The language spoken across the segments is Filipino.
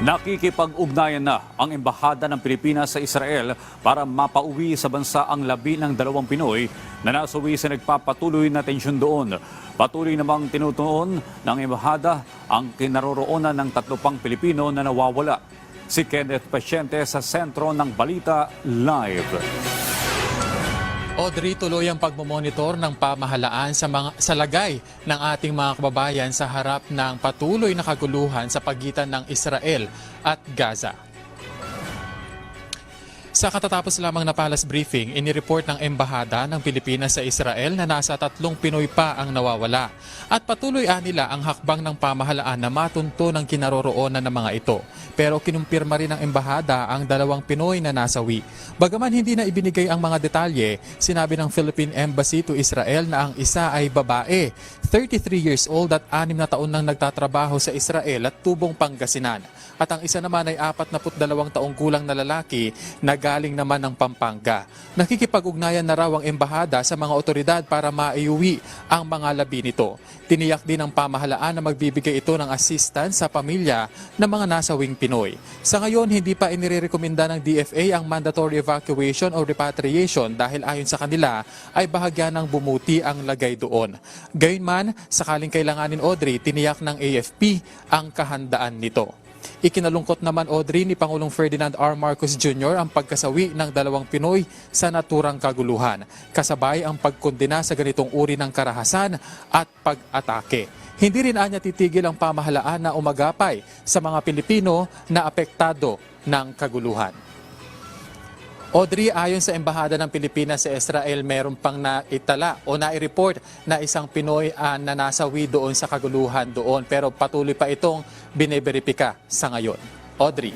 Nakikipag-ugnayan na ang Embahada ng Pilipinas sa Israel para mapauwi sa bansa ang 12 Pinoy na nasuwi sa nagpapatuloy na tensyon doon. Patuloy namang tinutuon ng Embahada ang kinaroroonan ng 3 pang Pilipino na nawawala. Si Kenneth Pasyente sa sentro ng Balita Live. Audrey, tuloy ang pagmomonitor ng pamahalaan sa lagay ng ating mga kababayan sa harap ng patuloy na kaguluhan sa pagitan ng Israel at Gaza. Sa katatapos lamang na palace briefing, inireport ng Embahada ng Pilipinas sa Israel na nasa 3 Pinoy pa ang nawawala. At patuloy nila ang hakbang ng pamahalaan na matunto ng kinaroroonan ng mga ito. Pero kinumpirma rin ng Embahada ang 2 Pinoy na nasawi. Bagaman hindi na ibinigay ang mga detalye, sinabi ng Philippine Embassy to Israel na ang isa ay babae, 33 years old at 6 na taon nang nagtatrabaho sa Israel at tubong Pangasinan. At ang isa naman ay 42 taong gulang na lalaki na galing naman ng Pampanga. Nakikipag-ugnayan na raw ang Embahada sa mga otoridad para maiuwi ang mga labi nito. Tiniyak din ng pamahalaan na magbibigay ito ng assistance sa pamilya ng mga nasawing Pinoy. Sa ngayon, hindi pa inirekomenda ng DFA ang mandatory evacuation o repatriation dahil ayon sa kanila ay bahagya ng bumuti ang lagay doon. Gayunman, sakaling kailanganin Audrey, tiniyak ng AFP ang kahandaan nito. Ikinalungkot naman Audrey ni Pangulong Ferdinand R. Marcos Jr. ang pagkasawi ng 2 Pinoy sa naturang kaguluhan, kasabay ang pagkondena sa ganitong uri ng karahasan at pag-atake. Hindi rin anya titigil ang pamahalaan na umagapay sa mga Pilipino na apektado ng kaguluhan. Audrey, ayon sa Embahada ng Pilipinas sa Israel, meron pang naitala o nai-report na isang Pinoy na nasawi doon sa kaguluhan doon. Pero patuloy pa itong bineberipika sa ngayon. Audrey.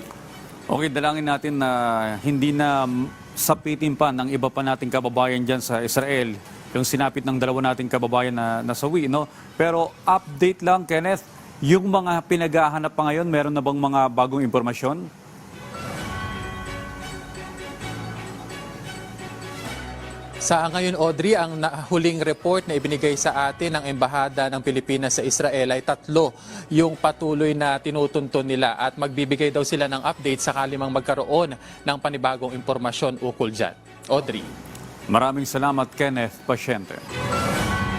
Okay, dalangin natin na hindi na sapitin pa ng iba pa nating kababayan dyan sa Israel yung sinapit ng 2 nating kababayan na nasawi, no? Pero update lang, Kenneth, yung mga pinaghahanap pa ngayon, meron na bang mga bagong impormasyon? Sa ngayon, Audrey, ang huling report na ibinigay sa atin ng Embahada ng Pilipinas sa Israel ay 3 yung patuloy na tinutunton nila at magbibigay daw sila ng update sakali mang magkaroon ng panibagong impormasyon ukol dyan. Audrey. Maraming salamat, Kenneth Pasyente.